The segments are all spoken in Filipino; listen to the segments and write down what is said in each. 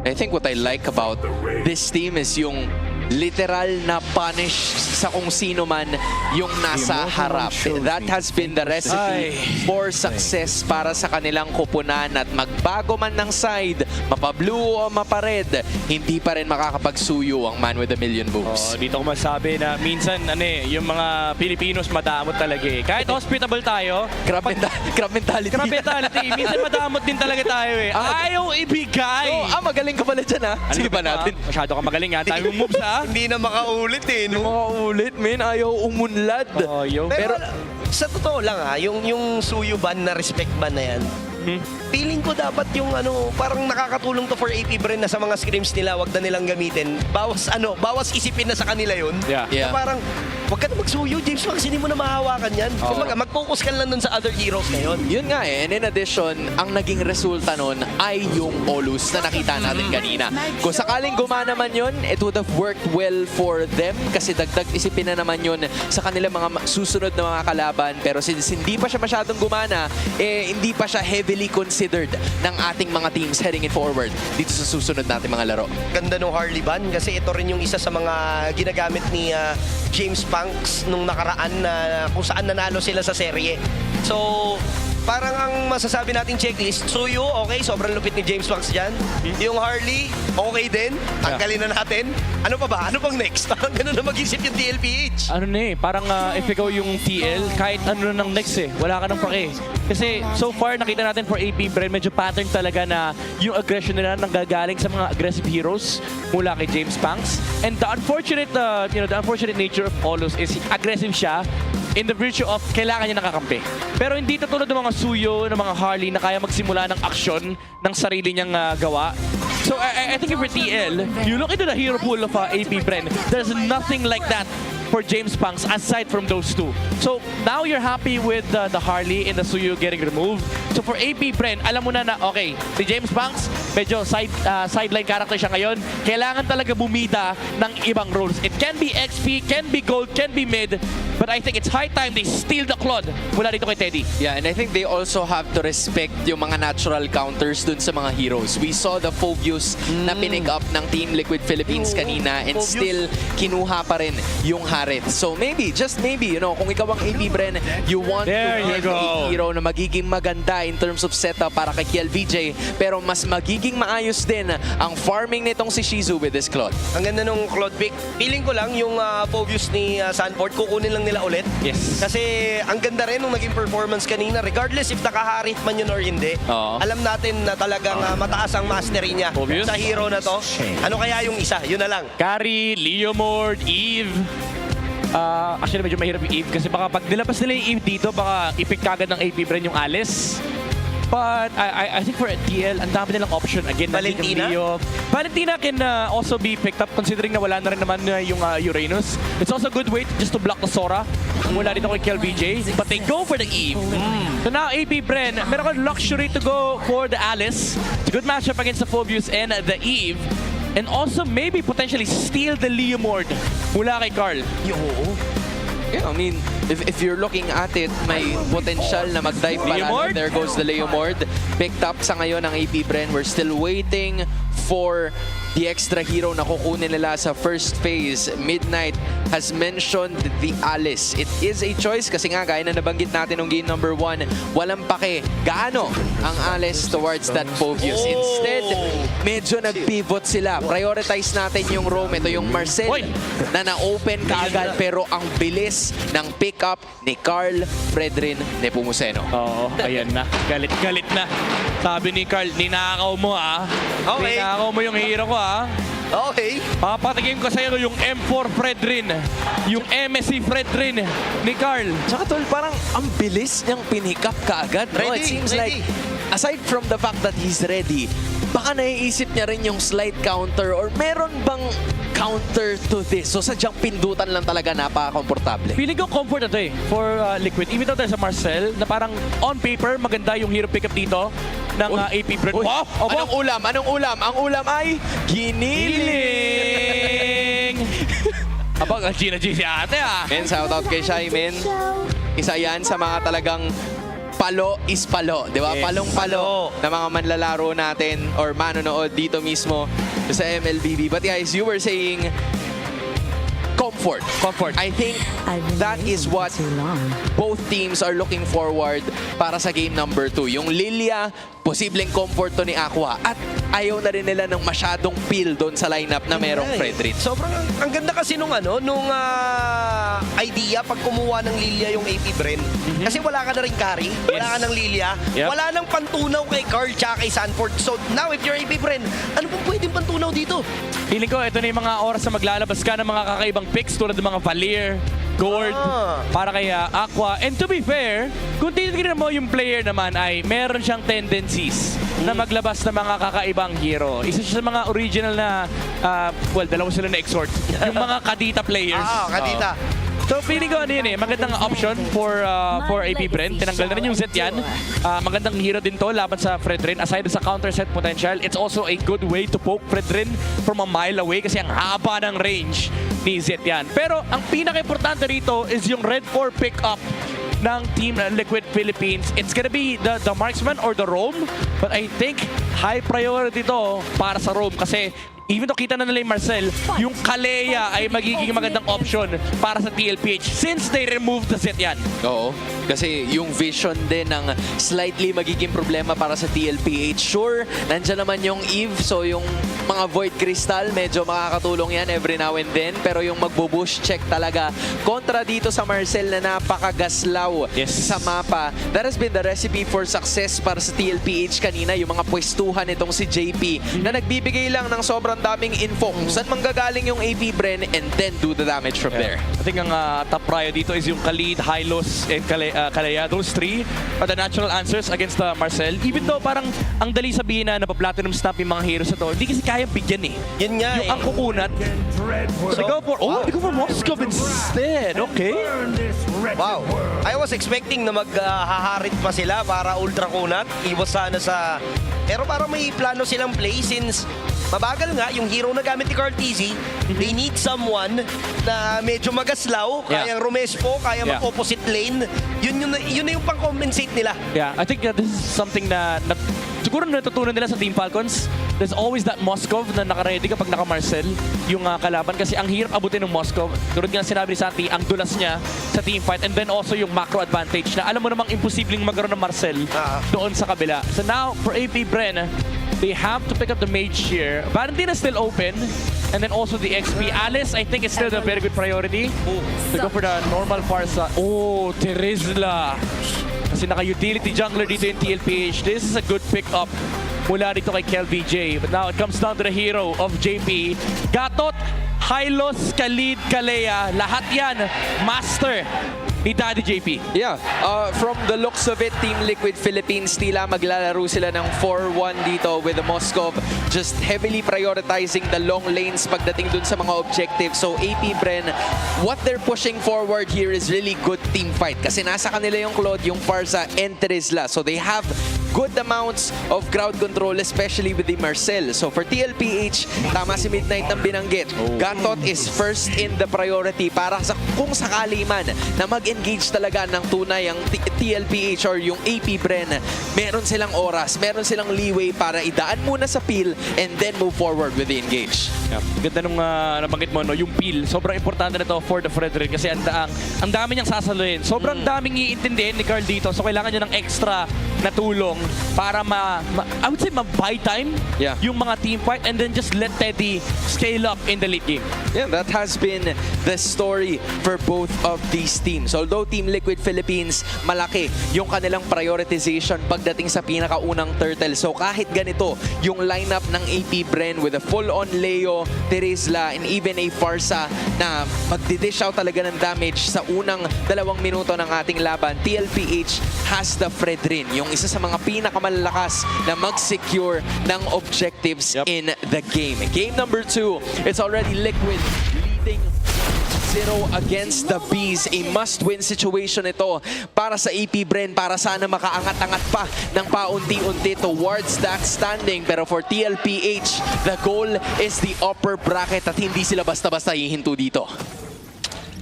I think what I like about this team is yung literal na punish sa kung sino man yung nasa harap. That has been the recipe for success para sa kanilang kupunan at magbago man ng side, mapa-blue o mapa-red, hindi pa rin makakapagsuyo ang man with a million moves. Dito ko masabi na minsan yung mga Pilipinos madamot talaga eh. Kahit hospitable tayo, Crab mentality. crab mentality, minsan madamot din talaga tayo eh. Ayaw ibigay! Magaling ka pala dyan ha. Sige ba natin? Masyado ka magaling ha. Tayo moves ha. Hindi na makaulit eh, no? Makaulit, men. Ayaw umunlad. Pero sa totoo lang ha, yung suyo ban na respect ban na yan, feeling ko dapat yung parang nakakatulong to for AP Bren na sa mga scrims nila, wag na nilang gamitin. Bawas isipin na sa kanila yun. Yeah. Na parang, wag ka na magsuyo, James Max, hindi mo na mahahawakan yan. Kumbaga, mag-focus ka lang dun sa other heroes na yun. Yun nga eh. And in addition, ang naging resulta nun ay yung Olus na nakita natin kanina. Kung sakaling gumana man yun, it would have worked well for them kasi dagdag isipin na naman yun sa kanilang mga susunod na mga kalaban. Pero since hindi pa siya masyadong gumana, hindi pa siya heavily considered ng ating mga teams heading it forward dito sa susunod natin mga laro. Ganda nung Harley ban kasi ito rin yung isa sa mga ginagamit ni James Punks nung nakaraan na kung saan nanalo sila sa serye. So, parang ang masasabi nating checklist, Suyo, okay, sobrang lupit ni James Punks dyan. Yung Harley, okay din. Tanggalin na natin. Ano pa ba? Ano pang next? Parang ganun na mag-isip yung DLPH. Ano na eh, parang if ikaw yung TL, kahit ano na ng next eh, wala ka nang pake. Kasi so far, nakita natin for AP Bren, medyo pattern talaga na yung aggression nila nanggagaling sa mga aggressive heroes mula kay James Punks. And the unfortunate, the unfortunate nature of Olus is aggressive siya in the virtue of kailangan niya nakakampi. Pero hindi tulad ng mga Suyo, ng mga Harley na kaya magsimula ng aksyon ng sarili niyang gawa. So I think for TL, you look into the hero pool of AP Bren, there's nothing like that for James Punks aside from those two. So now you're happy with the Harley and the Suyo getting removed. So for AP Bren, alam mo na okay, si James Punks, medyo sideline character siya ngayon. Kailangan talaga bumida ng ibang roles. It can be XP, can be gold, can be mid, but I think it's high time they steal the Claude mula dito kay Teddy. Yeah, and I think they also have to respect yung mga natural counters dun sa mga heroes. We saw the Phobius na pinick up ng Team Liquid Philippines kanina and Phobius. still kinuha pa rin yung Harit. So maybe, just maybe, kung ikaw ang AP Bren, you want There to you pick go. a hero na magiging maganda in terms of setup para kay Kiel VJ, pero mas magiging maayos din ang farming nitong si Shizu with this Claude. Ang ganda nung Claude pick. Feeling ko lang yung Phobius ni Sanford, kukunin lang nila ulit. Yes. Kasi ang ganda rin nung naging performance kanina, regardless if nakaharit man yun or hindi. Oo. Alam natin na talagang mataas ang mastery niya Phobius? sa hero na to. Ano kaya yung isa? Yun na lang. Carry, Leomord, Eve. Actually, medyo mahirap yung Eve kasi baka pag nilabas nila yung Eve dito, baka i-pick kagad ng AP Bren yung Alice. But I think for TL, ang dami nilang option. Again, Valentina? Valentina can also be picked up considering na wala na rin naman yung Uranus. It's also a good way just to block the Sora mula dito kay Kel VJ. But they go for the Eve. So now AP Bren, meron kang luxury to go for the Alice. It's a good matchup against the Phobius and the Eve. And also maybe potentially steal the Leomord mula kay Carl. Yeah, I mean, if you're looking at it, may potential na mag-dive pa Leomord? lang. There goes the Leomord. Picked up sa ngayon ng AP Bren. We're still waiting for the extra hero na kukunin nila sa first phase. Midnight has mentioned the Alice. It is a choice kasi nga, gaya na nabanggit natin ng game number 1, walang pake gaano ang Alice towards that Phobius. Instead, medyo nag-pivot sila. Prioritize natin yung roam. Ito yung Marcel na na-open kaagad pero ang bilis ng pick-up ni Carl Fredrin Nepomuceno. Oo, ayan na. Galit-galit na. Sabi ni Carl, ninakaw mo Okay. Ninakaw mo yung hero ko Okay. Papatigin ko sa'yo yung M4 Fredrin. Yung MSC Fredrin ni Carl. Tsaka tol, parang ang bilis niyang pinick up kaagad. No? Ready, It seems ready. like, aside from the fact that he's ready, baka naiisip niya rin yung slight counter or meron bang counter to this? So sadyang pindutan lang talaga, napaka-komportable. Feeling ko comfort na to for Liquid. Even though there's a Marcel, na parang on paper, maganda yung hero pickup dito ng AP Bren. Wow! Anong ulam? Anong ulam? Ang ulam ay giniling! Abang, Gina G si ate Men, shoutout kay Shai, men. Isa yan sa mga talagang palo is palo, di ba? Yes. Palong-palo na mga manlalaro natin or manonood dito mismo sa MLBB. But guys, you were saying comfort. I think that is what both teams are looking forward para sa game number 2. Yung Lilia, posibleng comfort to ni Aqua. At ayaw na rin nila ng masyadong feel doon sa lineup na merong Fredrin. Sobrang ang ganda kasi nung idea pag kumuha ng Lilia yung AP Bren. Kasi wala ka na rin carry, wala ka ng Lilia, Yep. wala nang pantunaw kay Carl tsaka kay Sanford. So now if you're AP Bren, ano pong pwedeng pantunaw dito? Feeling ko, ito na yung mga oras na maglalabas ka ng mga kakaibang picks tulad ng mga Valier, Gord, para kay Aqua. And to be fair, kung titignan mo yung player naman ay meron siyang tendencies na maglabas ng mga kakaibang hero. Isa siya sa mga original na, dalawa sila na Exhort. Yung mga Kadita players. Kadita. So feeling ko ano yun magandang option for AP Bren. Tinanggal na rin yung Zetyan. Magandang hero din to laban sa Fredrin. Aside sa counter set potential, it's also a good way to poke Fredrin from a mile away kasi ang haba ng range ni Zetyan. Pero ang pinaka-importante rito is yung Red 4 pick-up ng Team Liquid Philippines. It's gonna be the marksman or the roam, but I think high priority to para sa roam kasi even though kita na nila yung Marcel, yung Kalea ay magiging magandang option para sa TLPH since they removed the Zetyan. Oo. Kasi yung vision din ng slightly magiging problema para sa TLPH. Sure, nandyan naman yung Eve. So yung mga Void Crystal, medyo makakatulong yan every now and then. Pero yung magbo-bush check talaga kontra dito sa Marcel na napakagaslaw sa mapa. That has been the recipe for success para sa TLPH kanina. Yung mga pwestuhan itong si JP na nagbibigay lang ng sobrang daming info kung saan manggagaling yung AP Bren and then do the damage from there. I think ang top prio dito is yung Khalid, Hylos, and Kalea. Those three are the natural answers against the Marcel. Even though parang ang dali sabihin na napaplatinum snap yung mga heroes na to, hindi kasi kayang bigyan Yun nga Yung ang kukunat. So, they go for Moskov instead. Okay. Wow. I was expecting na maghaharit pa sila para ultra kunat. Iwas sana sa... Pero parang may plano silang play since mabagal nga yung hero na gamit ni Carl TZ. They need someone na medyo magaslaw, kayang rumespo, kaya mag-opposite lane. Yun na yung pang-compensate nila. Yeah, I think this is something na siguro natutunan nila sa Team Falcons. There's always that Moskov na naka-ready kapag naka-Marcel yung kalaban kasi ang hirap abutin ng Moskov. Tulad nga sinabi ni Santi, ang dulas niya sa team fight and then also yung macro advantage na alam mo namang imposibleng magkaroon ng Marcel doon sa kabila. So now, for AP Bren, they have to pick up the mage here. Valentina is still open. And then also the XP. Alice, I think, is still a very good priority. They go for the normal Farsa. Oh, Terizla. Kasi naka-utility jungler dito yung TLPH. This is a good pick-up mula dito kay KelVJ. But now it comes down to the hero of JP. Gatot, Hylos, Khalid, Kalea. Lahat yan, master ni Daddy JP. Yeah, from the looks of it, Team Liquid Philippines, tila maglalaro sila ng 4-1 dito with the Moskov, just heavily prioritizing the long lanes pagdating dun sa mga objectives. So AP Bren, what they're pushing forward here is really good team fight kasi nasa kanila yung Claude, yung Farsa, and Terizla. So they have good amounts of crowd control, especially with the Marcel. So for TLPH, tama si Midnight ng binanggit. Gatot is first in the priority para sa kung sakali man na mag-engage talaga ng tunay ang TLPH or yung AP Bren, meron silang oras, meron silang leeway para idaan muna sa peel and then move forward with the engage. Yeah. Ganda nung nabanggit mo, no? Yung peel. Sobrang importante na to for the Fredrin kasi ang dami niyang sasaluhin. Sobrang daming iintindihin ni Carl dito. So kailangan niya ng extra na tulong para I would say ma-buy time yung mga team fight and then just let Teddy scale up in the late game. Yeah, that has been the story for both of these teams. Although Team Liquid Philippines, malaki yung kanilang prioritization pagdating sa pinakaunang turtle. So kahit ganito, yung lineup ng AP Bren with a full-on Leo, Terizla, and even a Farsa na magdidish out talaga ng damage sa unang 2 minuto ng ating laban, TLPH has the Fredrin, yung isa sa mga pinakamalakas na mag-secure ng objectives in the game. Game number 2, it's already Liquid leading 0 against the Bees. A must-win situation ito para sa AP Bren para sana makaangat-angat pa ng paunti-unti towards that standing. Pero for TLPH, the goal is the upper bracket at hindi sila basta-basta hihinto dito.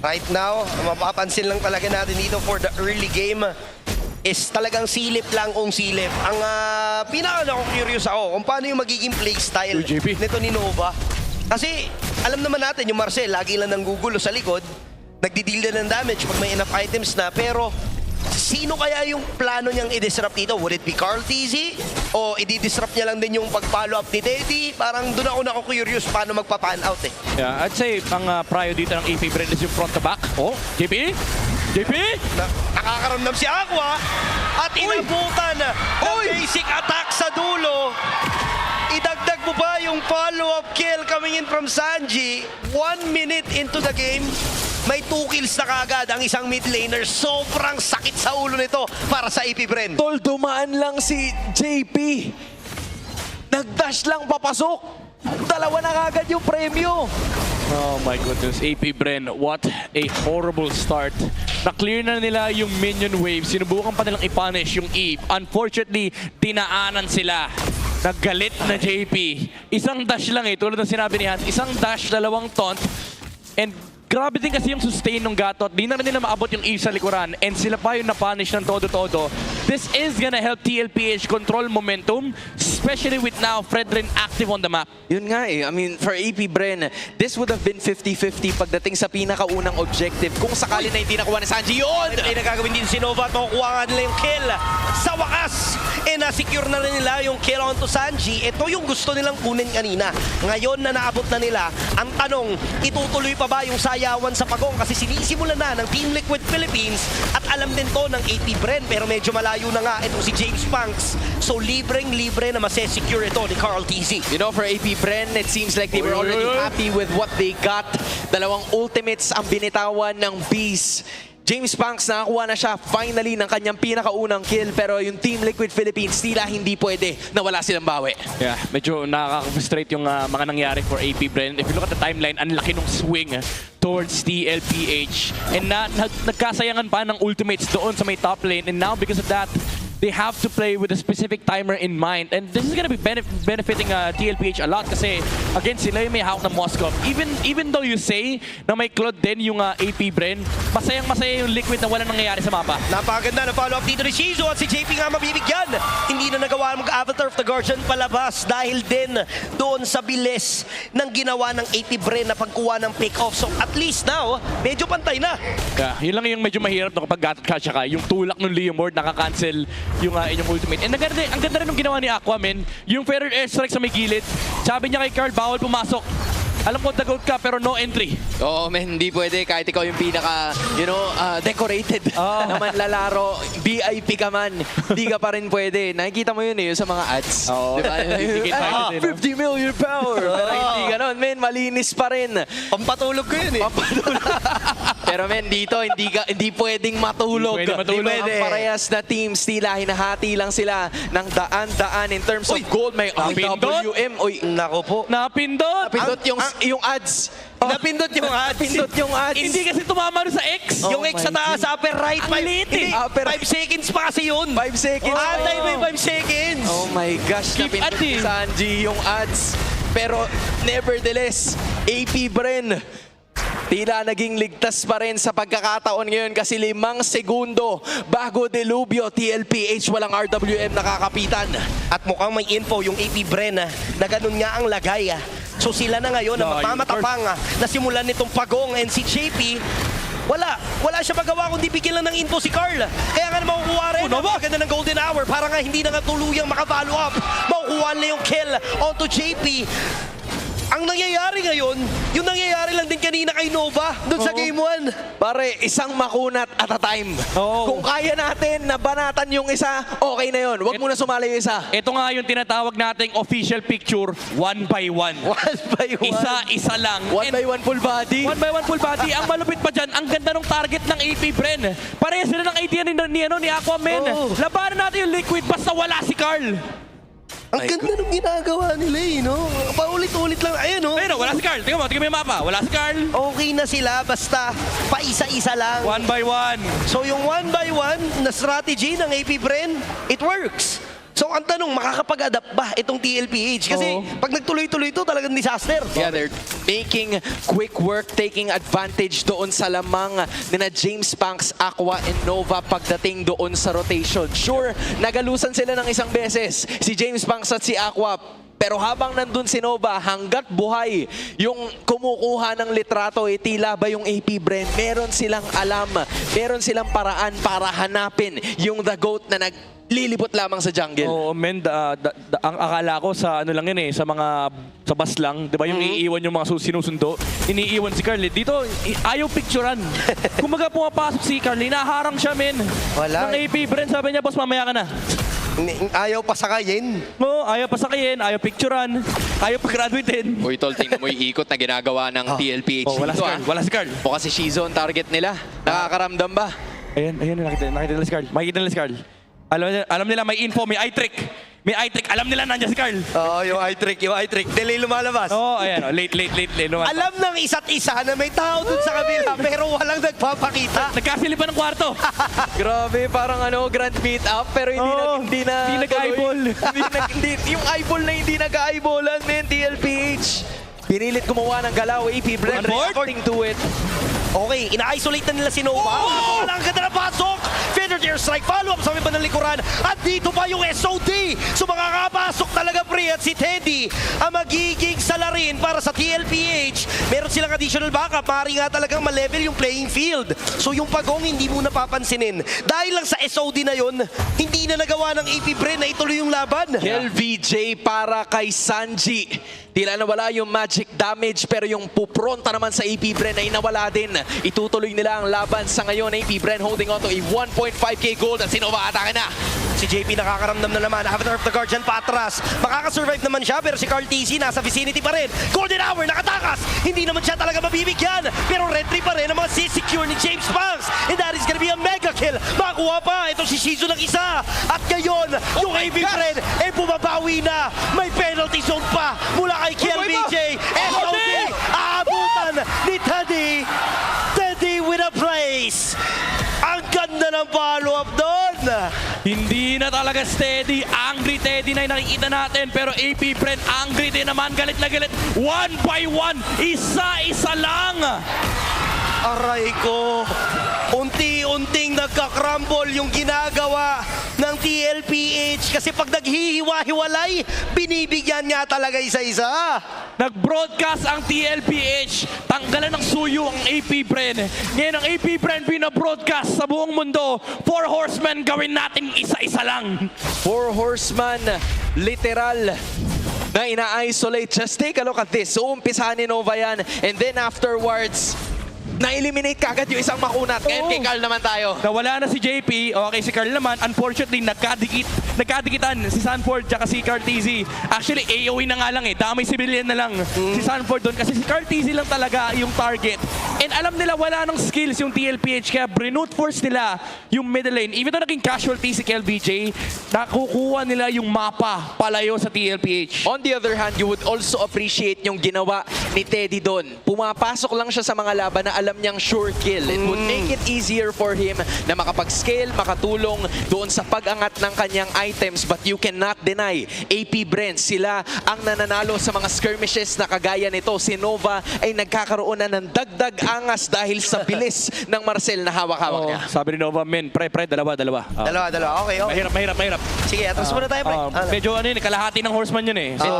Right now, mapapansin lang talaga natin dito for the early game. is talagang silip lang kung silip. Ang pinaka-curious ako kung paano yung magiging playstyle Uy, JP. nito ni Nova. Kasi alam naman natin yung Marcel, lagi lang nanggugulo sa likod, nagdi-deal na ng damage pag may enough items na, pero sino kaya yung plano niyang i-disrupt dito? Would it be Carl TZ? O i-disrupt niya lang din yung pag-follow up ni Teddy? Parang doon ako nako-curious paano magpa-pan out eh. Yeah, I'd say ang prio dito ng AP Brand is yung front to back. Oh, JP? JP? Nakakaramdam si Aqua at inabutan ng basic attack sa dulo. Idagdag mo ba yung follow-up kill coming in from Sanji? 1 minute into the game, may 2 kills na kaagad ang isang mid laner. Sobrang sakit sa ulo nito para sa AP Bren. Tol, dumaan lang si JP. Nag-dash lang papasok. Dalawa na kagad yung premyo. Oh my goodness, AP Bren, what a horrible start. Na-clear na nila yung minion wave. Sinubukan pa nilang i-punish yung Eve. Unfortunately, dinaanan sila. Naggalit na JP. Isang dash lang tulad ng sinabi ni Hans. Isang dash, dalawang taunt. And grabe din kasi yung sustain ng Gatot. Di na rin nila maabot yung Eve sa likuran. And sila pa yung na-punish ng todo-todo. This is gonna help TLPH control momentum, especially with now Fredrin active on the map. Yun nga I mean, for AP Bren, this would have been 50-50 pagdating sa pinakaunang objective. Kung sakali na hindi nakuha ni Sanji, yun! Ay nagagawin din si Nova at makukuha nga nila yung kill. Sa wakas, na-secure na rin nila yung kill onto Sanji. Ito yung gusto nilang kunin kanina. Ngayon na naabot na nila, ang tanong, itutuloy pa ba yung sayawan sa pagong? Kasi sinisimulan na ng Team Liquid Philippines at alam din to ng AP Bren. Pero medyo malayo na nga itong si James Punks. So libreng-libre na masesecure ito ni Carl TZ. You know, for AP Bren, it seems like they were already happy with what they got. Dalawang ultimates ang binitawan ng Beast. James Punks nakakuha na siya finally ng kanyang pinakaunang kill, pero yung Team Liquid Philippines tila hindi pwede na wala silang bawi. Yeah, medyo nakaka-frustrate yung mga nangyari for AP Bren. If you look at the timeline, ang laki ng swing towards TLPH. And nagkasayangan pa ng ultimates doon sa may top lane. And now because of that, they have to play with a specific timer in mind. And this is gonna be benefiting TLPH a lot kasi again, sila yung may hawak ng Moskov. Even though you say na may Claude din yung AP Bren, masayang-masaya yung Liquid na walang nangyayari sa mapa. Napakaganda na follow-up dito ni Shizu at si JP nga mabibigyan. Hindi na nagawa mag-Avatar of the Guardian palabas dahil din doon sa bilis ng ginawa ng AP Bren na pagkuha ng pick-off. So at least now, medyo pantay na. Yeah, yun lang yung medyo mahirap no, kapag gatot ka tsaka yung tulak ng Leomord nakakancel yung inyong ultimate. And ang ganda rin ng ginawa ni Aquaman, yung Feather Airstrike sa may gilid. Sabi niya kay Carl, bawal pumasok. Alam ko, the goat ka, pero no entry. Oo, men, hindi pwede. Kahit ikaw yung pinaka, decorated naman lalaro, VIP ka man, hindi ka pa rin pwede. Nakikita mo yun sa mga ads. Oo. Diba? 50 million power. Pero hindi ganun, men, malinis pa rin. Pampatulog ko yun eh. Pero men, dito, hindi pwedeng matulog. Hindi pwede matulog. Ang parehas na teams, tila hinahati lang sila ng daan-daan in terms of gold. May napindot. WM. Uy, Nako po. Napindot! napindot yung ads. Napindot yung ads. Napindot yung ads. Hindi kasi tumama rin sa X. Yung X sa taas, upper right. Ang liit eh. 5 seconds pa kasi yun. 5 seconds. Antay mo yung 5 seconds. Oh my gosh, Keep napindot ads ni eh. Sanji yung ads. Pero nevertheless, AP Bren, tila naging ligtas pa rin sa pagkakataon ngayon kasi 5 segundo bago Delubyo, TLPH walang RWM nakakapitan. At mukhang may info yung AP Bren na ganun nga ang lagay. So sila na ngayon na magmamatapang na simulan nitong pagong and si JP, wala siya magawa kundi bigyan lang ng info si Carl. Kaya nga makukuha rin ang ganda ng golden hour para nga hindi na nga tuluyang maka-follow up. Makukuha nila yung kill onto JP. Ang nangyayari ngayon, yung nangyayari lang din kanina kay Nova doon sa Game 1. Pare, isang makunat at a time. Oo. Kung kaya natin na banatan yung isa, okay na yun. Huwag muna sumali yung isa. Ito nga yung tinatawag nating official picture, 1 by 1. One by one. Isa lang. One by one full body. 1 by 1 full body. Ang malupit pa dyan, ang ganda ng target ng AP Bren. Pareha sila ng idea ni Aquaman. Oo. Labanan natin yung Liquid basta wala si Carl. Ang ganda ng ginagawa nila no? Paulit-ulit lang. Ayun Ayun, wala si Carl. Tingnan mo yung mapa. Wala si Carl. Okay na sila basta paisa-isa lang. 1 by 1. So yung 1 by 1 na strategy ng AP Bren, it works. So ang tanong, makakapag-adapt ba itong TLPH? Kasi Oo. pag nagtuloy-tuloy ito, talagang disaster. Yeah, they're making quick work, taking advantage doon sa lamang nina James Punks, Aqua, and Nova pagdating doon sa rotation. Sure, nagalusan sila ng isang beses, si James Punks at si Aqua. Pero habang nandun si Nova, hanggat buhay yung kumukuha ng litrato, tila ba yung AP Bren, meron silang alam, meron silang paraan para hanapin yung The GOAT na naglilibot lamang sa jungle. Oo, men, ang akala ko sa ano lang yun sa bus lang, 'di ba? Yung iiwan yung mga sinusundo, iniiwan si Carly. Dito ayaw picturean. Kumaga pumapasok si Carly, naharang siya, men. Wala. Ng AP Brent, sabi niya, boss, mamaya ka na. Ayaw pa sakayin. Oo, ayaw pasakayin, ayaw picturean, ayaw pag-graduatein. Uy, tol, tingnan mo yung ikot na ginagawa ng TLPH Oh, wala si dito, Carl, wala si Carl. O kasi Shizo ang target nila. Nakakaramdam ba? Ayan, nakita nila si Carl. Makikita nila si Carl. Alam nila may info, may eye trick. May eye trick, alam nila nandiyan si Carl. Oo, yung eye trick. Delay lumalabas. Oo, ayan, late. Naman. Alam ng isa't isa na may tao dun sa kabila, pero walang nagpapakita. Nagkasilipan ng kwarto. Grabe, parang grand meet up pero Oo, hindi nag-eyeball. Yung eyeball na hindi nag-eyeballan, men, TLPH. Pinilit gumawa ng galaw, AP Bren, On board? reacting to it. Okay, ina-isolate na nila si Nova. Oh! Wala ang ganda na pasok! Feather air strike, follow-up sa may bandang likuran. At dito pa yung SOD! So makakapasok talaga, pre, at si Teddy ang magiging salarin para sa TLPH. Meron silang additional backup. Maaari nga talagang ma-level yung playing field. So yung pagong hindi mo napapansinin. Dahil lang sa SOD na yon, hindi na nagawa ng AP Bren na ituloy yung laban. LVJ para kay Sanji. Tila nawala yung magic damage pero yung pupronta naman sa AP Bren ay nawala din. Itutuloy nila ang laban sa ngayon. AP Bren holding on to a 1.5k gold at si Nova atake na. Si JP nakakaramdam na naman. Avatar of the Guardian patras. Makakasurvive naman siya pero si Carl TC nasa vicinity pa rin. Golden Hour nakatakas. Hindi naman siya talaga mabibigyan. Pero red 3 pa rin ang mga sisecure ni James Punks. And that is gonna be a mega kill. Makuha pa. Ito si Shizu ng isa. At ngayon, yung AP Bren ay bumabawi na. May penalty zone pa mula kay KLBJ. SOD aabutan ni Teddy. Teddy with a place. Ang ganda ng follow-up doon. Hindi na talaga steady. Angry Teddy na yung nakikita natin. Pero AP Brent, angry din naman. Galit na galit. 1 by 1. Isa-isa lang. Aray ko. Unti-unting nagkakrumble yung ginagawa ng TLPH. Kasi pag naghihiwa-hiwalay, binibigyan nga talaga isa-isa. Nag-broadcast ang TLPH. Tanggalan ng suyo ang AP Bren. Ngayon ang AP Bren binabroadcast sa buong mundo. 4 horsemen gawin natin isa-isa lang. 4 horseman, literal na ina-isolate. Just take a look at this. So, umpisahan ni Nova yan. And then afterwards, na-eliminate kagad yung isang makunat. Ngayon Oo. kay Carl naman tayo. Nawala na si JP, okay si Carl naman. Unfortunately, nagkadikitan si Sanford at si Carl TZ. Actually, AOE na nga lang damay civilian na lang si Sanford doon. Kasi si Carl TZ lang talaga yung target. And alam nila wala nang skills yung TLPH kaya brute force nila yung middle lane. Even though naging casualty si KLBJ, nakukuha nila yung mapa palayo sa TLPH. On the other hand, you would also appreciate yung ginawa ni Teddy doon. Pumapasok lang siya sa mga laban na alam niyang sure kill. It would make it easier for him na makapag-scale, makatulong doon sa pag-angat ng kanyang items. But you cannot deny, AP Brent, sila ang nananalo sa mga skirmishes na kagaya nito. Si Nova ay nagkakaroon na ng dagdag angas dahil sa bilis ng Marcel na hawak-hawak niya. Sabi ni Nova, men, pre, dalawa. Dalawa. Okay. Mahirap. Sige, atras muna tayo, pre. Medyo kalahati ng horseman yun eh. So,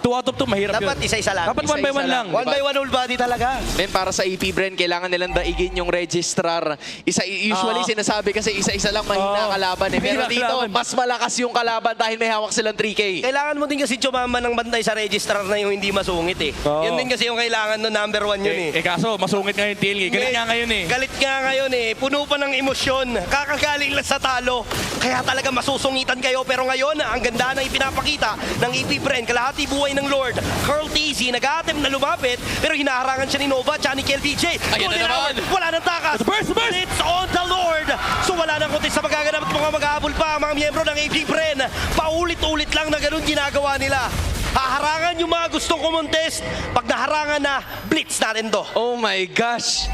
2 out of 2, mahirap yun. Dapat isa-isa lang. Dapat 1 by 1 lang. 1 by 1 whole body talaga. Then para sa AP Bren, kailangan nilang daigin yung registrar. Usually sinasabi kasi isa-isa lang mahina kalaban eh. Pero Mahina dito, kalaban. mas malakas yung kalaban dahil may hawak silang 3K. Kailangan mo din kasi tsumama ng bantay sa registrar na yung hindi masungit eh. Oo. Yun din kasi yung kailangan no number 1 yun eh. Kaso, masungit nga yung TLG. Galit nga ngayon eh. Galit nga ngayon eh. Puno pa ng emosyon. Kakagaling lang sa talo. Kaya talaga masusungitan kayo. Pero ngayon, ang ganda na ipinapakita ng AP Bren. Kalahati buhay ng Lord. Carl TZ, nag-attempt na lumapit. Pero hinaharangan siya ni Nova at ni KLBJ. Ayan na naman. Wala nang takas. Burst! It's on the Lord. So wala nang konti sa magaganap at mga mag-aabol pa ang mga miyembro ng AP Bren. Paulit-ulit lang na ganun ginagawa nila. Haharangan yung mga gustong kumontest. Pag naharangan na, blitz natin to. Oh my gosh!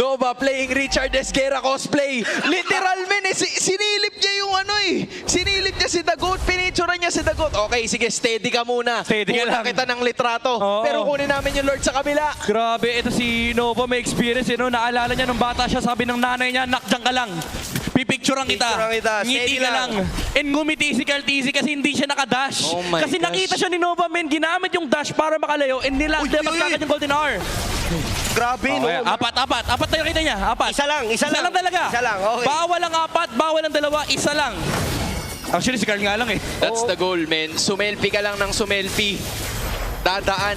Nova playing Richard Esguerra cosplay. Literal, men, sinilip niya yung ano eh. Sinilip niya si Dagot, pinicturean niya si Dagot. Okay, sige, steady ka muna. Steady ka Kuha lang. kita ng litrato. Oo. Pero kunin namin yung Lord sa kabila. Grabe, ito si Nova may experience. No? Naalala niya nung bata siya, sabi ng nanay niya, nak, dyan ka lang. Pipicturean kita. Picturean kita. Ngiti Steady ka lang. lang. And ngumiti si Cartesi kasi hindi siya nakadash. Oh my kasi gosh. nakita siya ni Nova, men, ginamit yung dash para makalayo and nilalabas Uy, uy, kagad yung golden hour. Grabe, no? Okay, apat tayo kita niya. Apat. Isa lang. talaga. Isa lang, okay. Bawal ang apat, bawal ang dalawa, isa lang. Actually, si Carl nga lang eh. That's the goal, men. Sumelfie ka lang ng sumelfie. Dadaan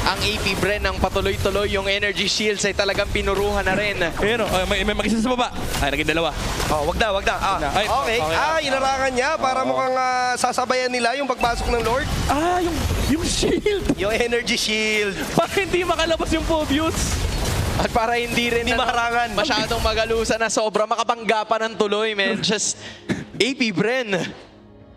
ang AP Bren ng patuloy-tuloy. Yung energy shields ay talagang pinuruhan na rin. Ayun, may mag-isa sa baba. Ay, naging dalawa. Oh, wag na. Ay, Okay. okay. Inarangan niya para mukhang sasabayan nila yung pagpasok ng Lord. Yung shield. Yung energy shield. Para hindi makalabas yung Phobius. At para hindi rin Hindi makarangan. masyadong magalusan na sobra, makabangga pa ng tuloy, man. Just AP Bren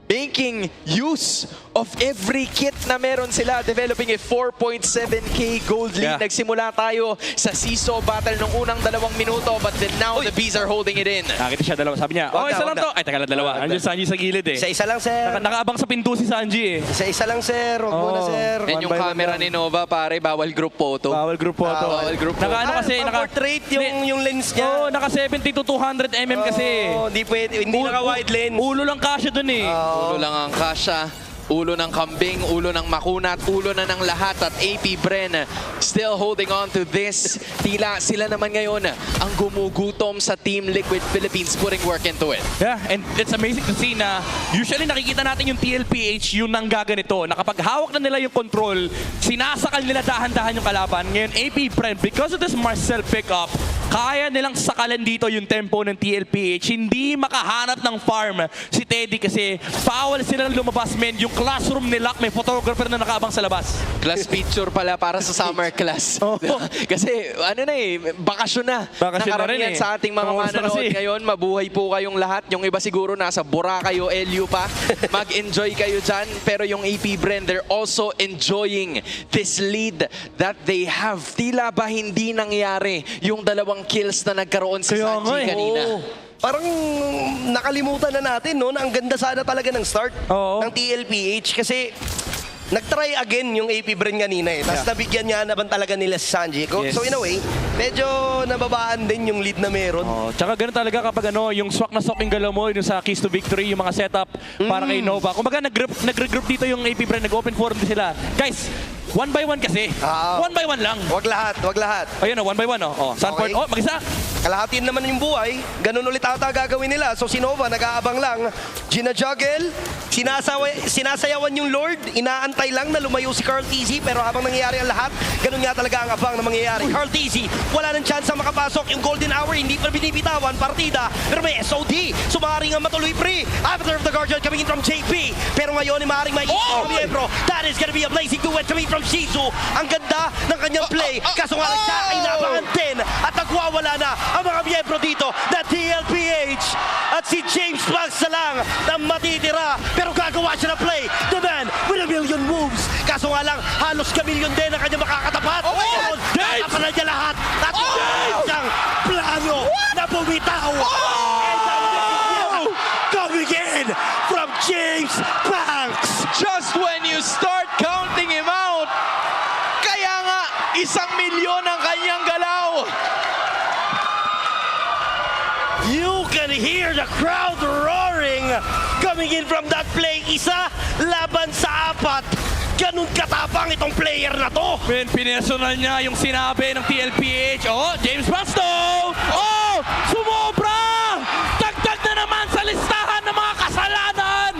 making use of every kit na meron sila, developing a 4.7k gold lead. Yeah. Nagsimula tayo sa Seesaw battle nung unang 2 minuto, but then now the Bees are holding it in. Nakita siya dalawa. Sabi niya, Wag isa na, lang wag to. na. Ay, teka lang, dalawa. Andiyan si Sanji sa gilid eh. Isa-isa lang, sir. Nakaabang sa pinto si Sanji eh. Isa-isa lang, sir. Huwag muna, sir. And yung by one camera lang. ni Nova, pare, bawal group photo. Bawal group photo. Bawal group photo. Naka ano kasi, portrait yung lens niya. Oo, naka 70 to 200 mm kasi. Oo, hindi pwede. Hindi naka-wide lens. Ulo lang kasya dun eh. Ulo lang ang kasya, ulo ng kambing, ulo ng makunat, ulo na ng lahat at AP Bren still holding on to this. Tila sila naman ngayon ang gumugutom sa Team Liquid Philippines, putting work into it. Yeah, and it's amazing to see na usually nakikita natin yung TLPH yung nanggaganito na kapag hawak na nila yung control, sinasakal nila dahan-dahan yung kalaban. Ngayon, AP Bren, because of this Marcel pickup, kaya nilang sakalan dito yung tempo ng TLPH. Hindi makahanap ng farm si Teddy kasi bawal silang lumabas, men. Yung classroom nila, may photographer na nakaabang sa labas. Class picture pala para sa summer class. Oo. Kasi ano na eh, bakasyon na. Bakasyon na rin Nakaramihan eh. sa ating mga Pang-oras na manonood kasi. ngayon. Mabuhay po kayong lahat. Yung iba siguro nasa Boracay o LU pa. Mag-enjoy kayo dyan. Pero yung AP Bren, they're also enjoying this lead that they have. Tila ba hindi nangyari yung 2 kills na nagkaroon sa Kaya Sanji nga eh. kanina? Oo. Parang nakalimutan na natin, no, na ang ganda sana talaga ng start Oo. ng TLPH kasi nag-try again yung AP Bren kanina eh. Tapos nabigyan niya naman talaga nila si Sanji. Yes. So in a way, medyo nababaan din yung lead na meron. Oh, tsaka ganun talaga kapag yung swak na swak yung galaw mo, yung sa Keys to Victory, yung mga setup para kay Nova. Kumbaga nag-regroup dito yung AP Bren, nag-open forum din sila. Guys, 1 by 1 kasi. Ah. 1 by 1 lang. Wag lahat. Ayun, 1 by 1 oh. Sanford, Okay. mag-isa. Kalahatin naman yung buhay. Ganun ulit ata gagawin nila. So si Nova nag-aabang lang. Gina-juggle. Sinasayawan yung Lord. Inaantay lang na lumayo si Carl TZ. Pero habang nangyayari ang lahat, ganun nga talaga ang abang na mangyayari. Carl TZ, wala ng chance na makapasok. Yung golden hour, hindi pa binibitawan. Partida. Pero may SOD. So maaaring nga matuloy free. After of the Guardian coming in from JP. Pero ngayon, maaaring may miyembro. That is gonna be a blazing duet coming from Shizu. Ang ganda ng kanyang play. Kaso nga lang siya ay nabangan din. At nagwawala na ang mga miyembro dito na TLPH. At si James Banks na lang na matitira. Pero gagawa siya ng play. The man with a million moves. Kaso nga lang, halos kamilyon din ang kanyang makakatapat. Ngayon, nakapala niya lahat. At siyang plano na bumitaw. And ang coming in from James Banks. Just when you start counting him out, kaya nga 1,000,000 ang kanyang galaw. You can hear the crowd roaring coming in from that play. Isa laban sa 4. Ganun katapang itong player na to. Men, pinersonal niya yung sinabi ng TLPH. Oh, James Bastow! Oh, sumobra! Dagdag na naman sa listahan ng mga kasalanan!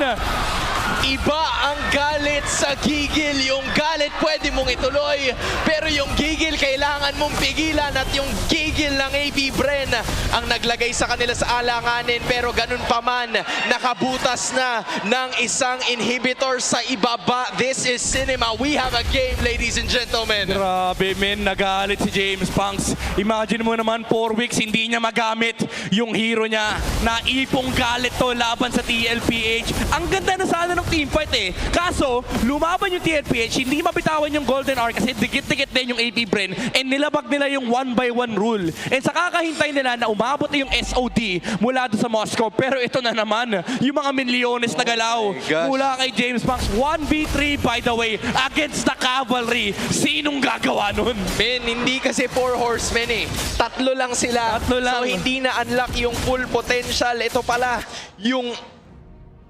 Iba ang galit sa gigil. Yung galit pwede mong ituloy, pero yung gigil kailangan mong pigilan at yung gigil ng AP Bren ang naglagay sa kanila sa alanganin. Pero ganun pa man, nakabutas na ng isang inhibitor sa ibaba. This is cinema. We have a game, ladies and gentlemen. Grabe, men, nagalit si James Punks. Imagine mo naman, 4 weeks hindi niya magamit yung hero niya. Naipong galit to laban sa TLPH. Ang ganda na sana ng teamfight eh. Kaso, lumaban yung TLPH, hindi mabitawan yung Golden Hour kasi dikit-dikit din yung AP Bren and nilabag nila yung 1-by-1 rule. And sa kakahintay nila na umabot na yung SOD mula doon sa Moscow. Pero ito na naman, yung mga milyones na galaw gosh. mula kay James Punks. 1v3 by the way, against the Cavalry. Sinong gagawa nun? Men, hindi kasi 4 horsemen eh. Tatlo lang sila. Tatlo lang. So hindi na unlock yung full potential. Ito pala, yung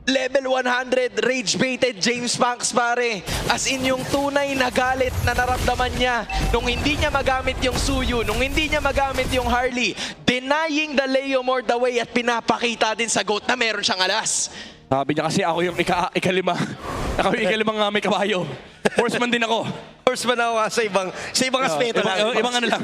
level 100 rage-baited James Punks pare. As in yung tunay na galit na naramdaman niya nung hindi niya magamit yung Suyu, nung hindi niya magamit yung Harley, denying the Leomord away at pinapakita din sa GOAT na meron siyang alas. Sabi niya kasi ako yung ikalima. Ako yung ikalimang may kabayo. Horseman din ako. Horseman ako sa ibang aspeto lang. Ibang ano lang.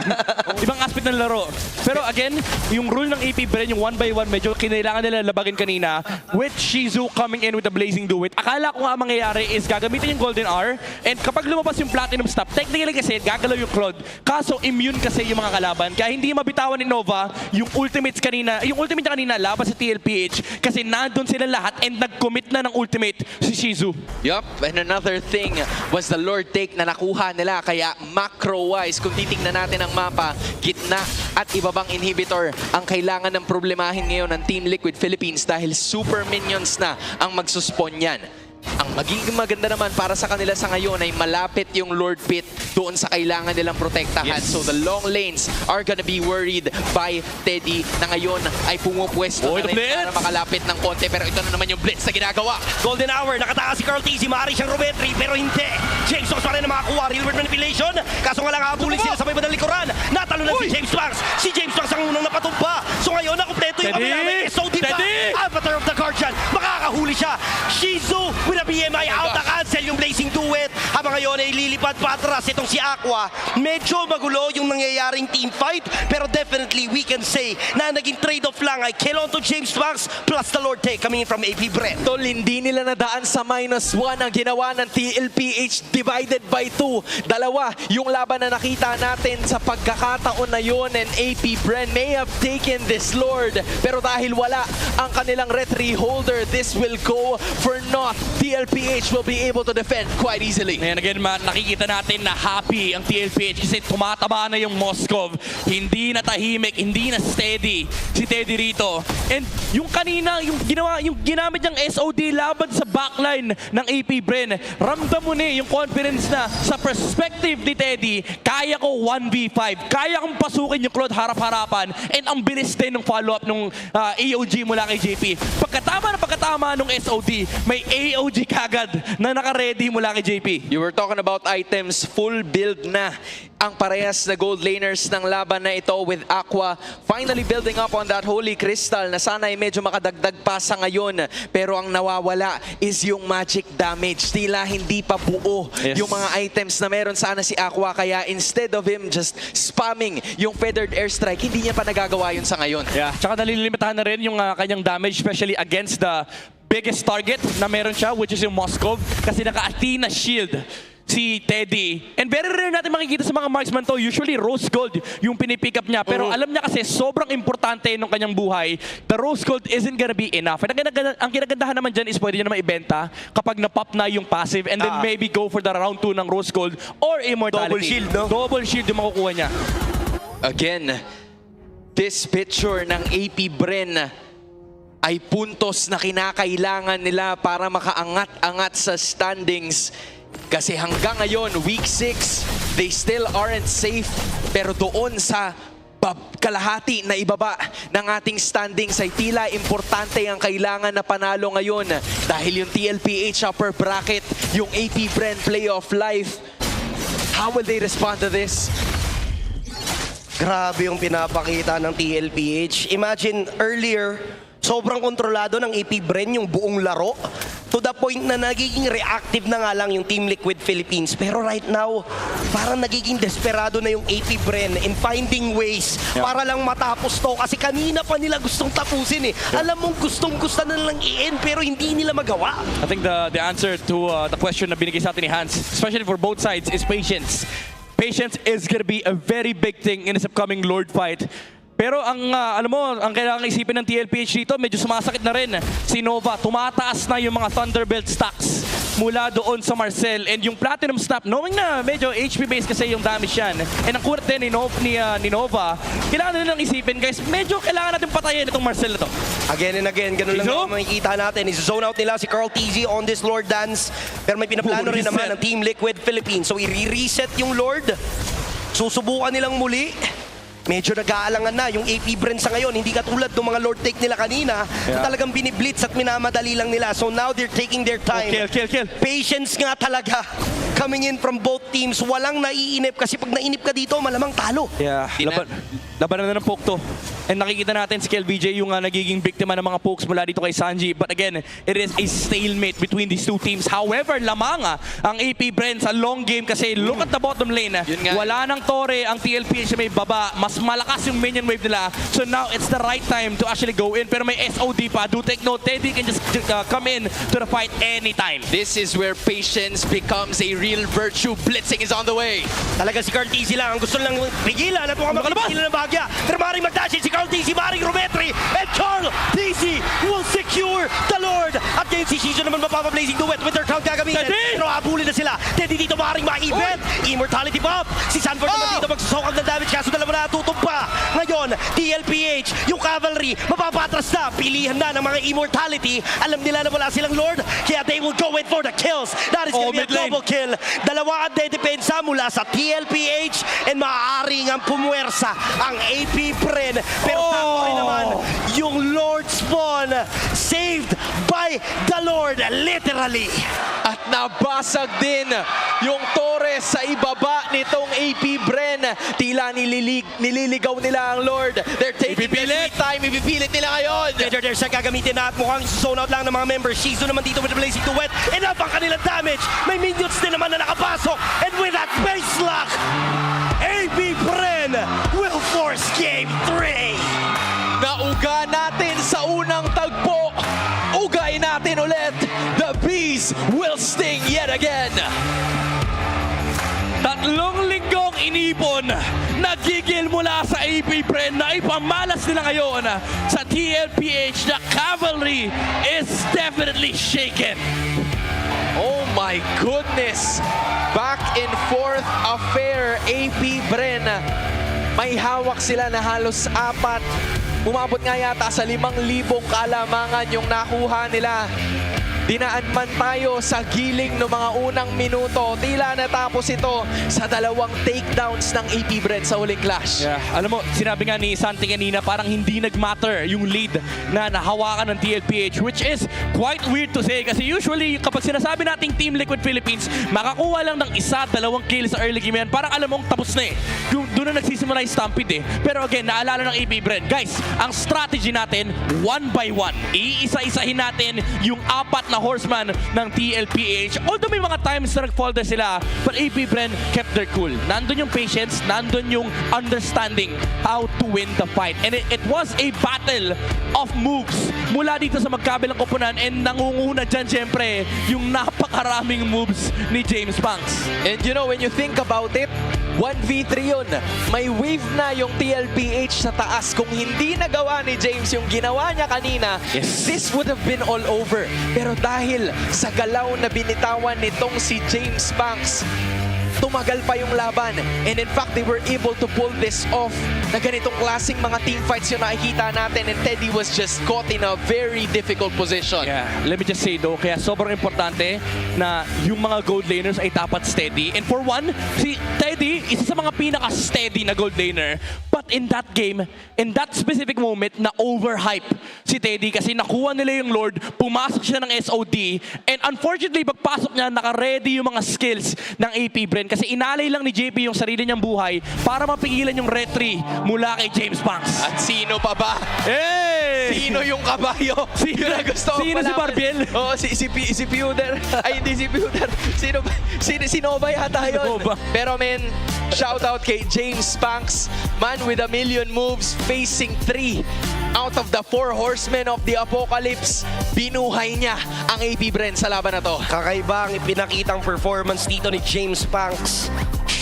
Ibang aspect ng laro. Pero again, yung rule ng AP Bren, yung 1-by-1, medyo kinailangan nila labagin kanina with Shizu coming in with the Blazing Duet. Akala ko nga mangyayari is gagamitin yung Golden Hour and kapag lumabas yung Platinum Stop, technically kasi gagalaw yung Claude. Kaso immune kasi yung mga kalaban. Kaya hindi mabitawan ni Nova yung ultimates kanina, yung ultimate niya kanina laban sa TLPH kasi nandun sila lahat and nag-commit na ng ultimate si Shizu. Yup, and another thing was the Lord Take na nakuha nila. Kaya macro-wise, kung titingnan natin ang mapa, gitna at ibabang inhibitor ang kailangan ng problemahin ngayon ng Team Liquid Philippines dahil super minions na ang magsuspon yan. Ang magiging maganda naman para sa kanila sa ngayon ay malapit yung Lord Pit doon sa kailangan nilang protektahan. Yes. So the long lanes are gonna be worried by Teddy na ngayon ay pumupwesto Oh, na ito rin blitz! para makalapit ng konti. Pero ito na naman yung blitz na ginagawa. Golden Hour, nakataas si Carl Tizzy, maaari siyang Rometri, pero hindi. James Punks pa rin na makakuha, real world manipulation. Kaso nga lang habulin sila sa may bandang likuran. Natalo na si James Punks. Si James Punks ang unang napatumpa. So ngayon, nakumpleto yung Teddy! kabila. May SOD pa. Teddy! Avatar of the Guardian. Makakahuli siya. Shizu with a BMI out. Na-cancel yung Blazing Duet. Habang ngayon ay lilipad patras itong si Aqua. Medyo magulo yung nangyayaring team fight. Pero definitely we can say na naging trade-off lang ay kill on to James Punks plus the Lord Take coming in from AP Bren. Tol, hindi nila nadaan sa -1 ang ginawa ng TLPH divided by 2. Dalawa, yung laban na nakita natin sa pagkakataon na yun and AP Bren may have taken this Lord. Pero dahil wala ang kanilang retry holder, this will go for naught. TLPH will be able to defend quite easily. Ngayon again, nakikita natin na happy ang TLPH kasi tumataba na yung Moscow. Hindi na tahimik, hindi na steady si Teddy rito. And yung kanina, yung ginamit niyang SOD laban sa backline ng AP Bren, ramdam mo yung confidence na sa perspective ni Teddy, kaya ko 1v5, kaya kong pasukin yung Claude harap-harapan, and ang bilis din ng follow-up ng AOG mula kay JP. Pagkatama nung SOD, may AOG kagad na naka-ready mula kay JP. You were talking about items, full build na ang parehas na gold laners ng laban na ito with Aqua finally building up on that Holy Crystal na sana ay medyo makadagdag pa sa ngayon. Pero ang nawawala is yung magic damage. Tila hindi pa buo yung mga items na meron sana si Aqua. Kaya instead of him just spamming yung feathered airstrike, hindi niya pa nagagawa yun sa ngayon. Yeah, tsaka nalilimitahan na rin yung kanyang damage, especially against the biggest target na meron siya, which is yung Moscow, kasi naka-Athena shield si Teddy. And very rare natin makikita sa mga marksman to. Usually rose gold yung pinipick up niya. Pero alam niya kasi sobrang importante nung kanyang buhay. The rose gold isn't gonna be enough. And ang kinagandahan naman dyan is pwede niya naman ibenta kapag na-pop na yung passive and then maybe go for the round 2 ng rose gold or immortality. Double shield, no? Double shield yung makukuha niya. Again, this picture ng AP Bren ay puntos na kinakailangan nila para makaangat-angat sa standings. Kasi hanggang ngayon, week 6, they still aren't safe. Pero doon sa kalahati na ibaba ng ating standings ay tila importante ang kailangan na panalo ngayon. Dahil yung TLPH upper bracket, yung AP Bren playoff life. How will they respond to this? Grabe yung pinapakita ng TLPH. Imagine earlier, sobrang kontrolado ng AP Bren yung buong laro. To the point na nagiging reactive na nga lang yung Team Liquid Philippines. Pero right now, parang nagiging desperado na yung AP Bren in finding ways para lang matapos to. Kasi kanina pa nila gustong tapusin eh. Alam mong gustong-gusto na lang i-end pero hindi nila magawa. I think the answer to the question na binigay sa atin ni Hans, especially for both sides, is patience. Patience is gonna be a very big thing in this upcoming Lord fight. Pero alam mo, ang kailangan isipin ng TLPH dito, medyo sumasakit na rin. Si Nova, tumataas na yung mga Thunderbelt stacks mula doon sa Marcel. And yung Platinum Snap, knowing na medyo HP base kasi yung damage yan. And ang kurat din ni Nova, kailangan na lang isipin, guys, medyo kailangan natin patayin itong Marcel na to. Again and again, ganun lang Izo? naman makikita natin. Is-zone out nila si Carl TZ on this Lord Dance. Pero may pinaplano rin Reset. naman ng Team Liquid Philippines. So i-reset yung Lord. Susubukan nilang muli. Medyo nag-aalangan na yung AP Bren sa ngayon. Hindi katulad ng mga Lord take nila kanina. Na talagang biniblitz at minamadali lang nila. So now they're taking their time. Kill. Patience nga talaga. Coming in from both teams. Walang naiinip kasi pag nainip ka dito, malamang talo. Yeah, laban na ng poke to. And nakikita natin si KLBJ yung nagiging biktima ng mga pokes mula dito kay Sanji. But again, it is a stalemate between these two teams. However, lamang ang AP Bren sa long game kasi look at the bottom lane. Yun nga. Wala nang Torre ang TLPH na may baba. Mas malakas yung minion wave nila. So now it's the right time to actually go in. Pero may SOD pa. Do take note, Teddy can just come in to the fight anytime. This is where patience becomes a real virtue. Blitzing is on the way. Talaga si Carl TZ lang. Ang gusto lang pigilan at mukhang mapipigilan ng bagya. Pero maaaring magdashin si Carl TZ, maaaring Rometri. And Carl TZ will secure the Lord. At ngayon si Shizu naman mapapablazing duet with their count gagamitin. Teddy! Pero habulin na sila. Teddy dito maaaring ma-event. Immortality Bomb. Si Sanford naman dito magsasokang ng damage. Kaso dalawa na natutumpa. Ngayon, TLPH, yung cavalry, mapapatras na. Pilihan na ng mga Immortality. Alam nila na wala silang Lord. Kaya they will go in for the kills. That is gonna be a mid lane. double kill. Dalawa ang dedepensa mula sa TLPH and maaaring ang pumuwersa ang AP Bren. Pero sakto rin naman yung Lord Spawn saved by the Lord literally. At nabasag din yung Torres sa ibaba nitong AP Bren. Tila nililigaw nila ang Lord. They're taking their sweet time. Ipipilit nila ngayon. There's siya gagamitin na at mukhang zone out lang ng mga members. Shizu naman dito with the blazing duet. Enough ang kanilang damage. May minions din naman na nakapasok. And with that base lock, AP Bren will force game 3. Nauga natin sa unang tagpo. Ugayin natin ulit. The bees will sting yet again. Tatlong linggong inipon, nagigil mula sa AP Bren na ipamalas nila ngayon sa TLPH. The cavalry is definitely shaken. Oh my goodness. Back and forth affair. AP Bren. May hawak sila na halos 4. Umabot nga yata sa 5,000 kalamangan yung nakuha nila. Dinaan man tayo sa giling ng mga unang minuto. Tila natapos ito sa 2 takedowns ng AP Bren sa huling clash. Yeah, alam mo, sinabi nga ni Santi kanina, parang hindi nag-matter yung lead na nahawakan ng TLPH, which is quite weird to say kasi usually kapag sinasabi nating Team Liquid Philippines, makakuha lang ng 1-2 kills sa early game yan, parang alam mong tapos na eh. Doon na nagsisimula yung Stampede eh. Pero again, naalala ng AP Bren, guys, ang strategy natin, 1 by 1. Iisa-isahin natin yung 4 na horseman ng TLPH. Although may mga times na nag-folder sila, but AP Bren kept their cool. Nandun yung patience, nandun yung understanding how to win the fight. And it was a battle of moves mula dito sa magkabilang koponan, and nangunguna dyan syempre yung napakaraming moves ni James Banks. And you know, when you think about it, 1v3 yun. May wave na yung TLPH sa taas. Kung hindi nagawa ni James yung ginawa niya kanina, Yes. this would have been all over. Pero dahil sa galaw na binitawan nitong si James Banks, tumagal pa yung laban. And in fact, they were able to pull this off na ganitong klaseng mga team fights yung nakikita natin, and Teddy was just caught in a very difficult position. Yeah, let me just say though, kaya sobrang importante na yung mga gold laners ay dapat steady. And for one, si Teddy, isa sa mga pinaka-steady na gold laner. But in that game, in that specific moment, na overhype si Teddy kasi nakuha nila yung Lord, pumasok siya ng SOD, and unfortunately, pagpasok niya, naka-ready yung mga skills ng AP Bren kasi inalay lang ni JP yung sarili niyang buhay para mapigilan yung retry mula kay James Banks. At sino pa ba? Hey! Sino yung kabayo? Sino- Yun ang gusto ko sino si malaman. Barbiel? Oo, si Pewder. Ay, hindi si Pewder. Si Nova yata yun. Nova. Pero men, shout out kay James Banks. Man with a million moves, facing 3 out of the 4 horsemen of the apocalypse. Binuhay niya ang AP Bren sa laban na to. Kakaiba ang ipinakitang performance dito ni James Banks.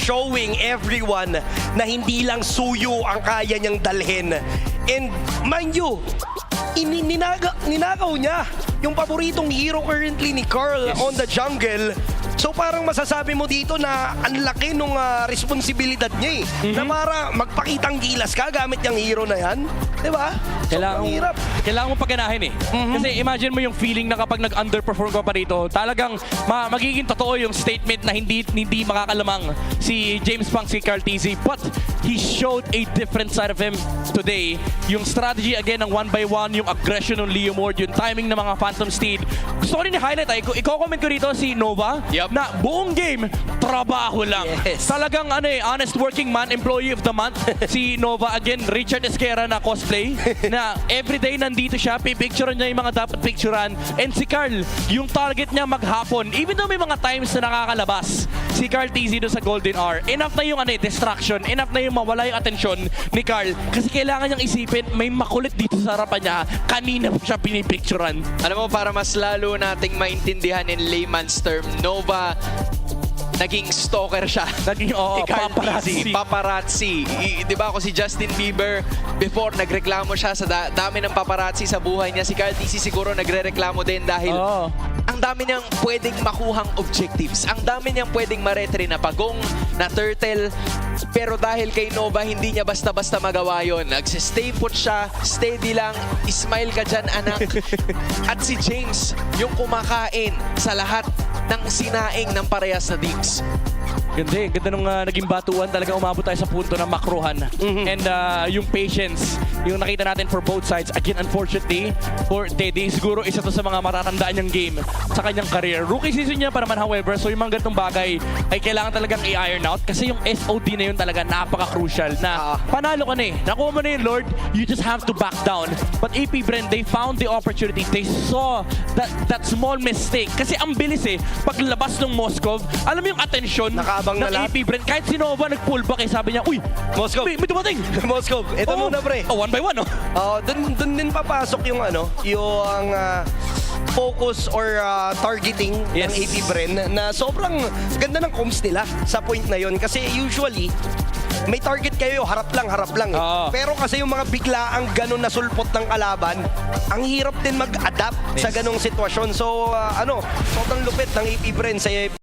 showing everyone na hindi lang suyo ang kaya niyang dalhin. And mind you, ninakaw niya yung paboritong hero currently ni Carl on the jungle. So parang masasabi mo dito na ang laki nung responsibilidad niya na para magpakitang gilas ka gamit yung hero na yan. Diba? Kailangan, Sobrang hirap. kailangan mo paganahin eh. Kasi imagine mo yung feeling na kapag nag-underperform ka pa rito, talagang magiging totoo yung statement na hindi makakalamang si James Punk, si Carl TZ. But he showed a different side of him today. Yung strategy again ng 1x1, yung aggression ng Leo Mord, yung timing ng mga Phantom Steed. Gusto ko rin i-highlight i-comment ko rito si Nova na buong game, trabaho lang. Yes. Talagang honest working man, employee of the month. Si Nova again, Richard Esquera na cosplay na everyday nandito siya, pipicturean niya yung mga dapat picturean. And si Carl, yung target niya maghapon, even though may mga times na nakakalabas, si Carl TZ doon sa Golden Hour, enough na yung distraction, enough na yung mawala yung atensyon ni Carl. Kasi kailangan niyang isipin, may makulit dito sa harapan niya, kanina pa siya pinipicturean. Alam mo, para mas lalo nating maintindihan in layman's term, Nova, naging stalker siya. Naging, Ni Carl paparazzi. TZ, paparazzi. Di ba ako si Justin Bieber, before nagreklamo siya sa dami ng paparazzi sa buhay niya, si Carl TZ siguro nagrereklamo din dahil ang dami niyang pwedeng makuhang objectives. Ang dami niyang pwedeng maretre na pagong, na turtle. Pero dahil kay Nova, hindi niya basta-basta magawa yun. Nagsistay put siya, steady lang, smile ka dyan, anak. At si James, yung kumakain sa lahat ng sinaing ng parehas na digs. Ganda nung naging batuan, talaga umabot tayo sa punto ng makruhan. And yung patience, yung nakita natin for both sides. Again, unfortunately, for Teddy, siguro isa to sa mga matatandaan niyang game sa kanyang career. Rookie season niya pa naman, however, so yung mga ganitong bagay ay kailangan talagang i-iron out kasi yung SOD na yun talaga napaka-crucial na panalo ka na eh. Nakuha mo na yung Lord, you just have to back down. But AP Bren, they found the opportunity. They saw that small mistake. Kasi ang bilis eh, paglabas ng Moskov, alam mo yung attention Nakaabang ng na lahat. AP Bren, kahit si Nova nag-pullback eh, sabi niya, uy, Moskov. may dumating. Moskov, ito muna pre. Oh, 1x1, no? Dun din papasok yung yung focus or targeting ng AP Bren na sobrang ganda ng comms nila sa point na yon kasi usually may target kayo, harap lang eh. Pero kasi yung mga biglaang ganun na sulpot ng kalaban, ang hirap din mag-adapt sa ganung sitwasyon. So sobrang lupit ng AP Bren sa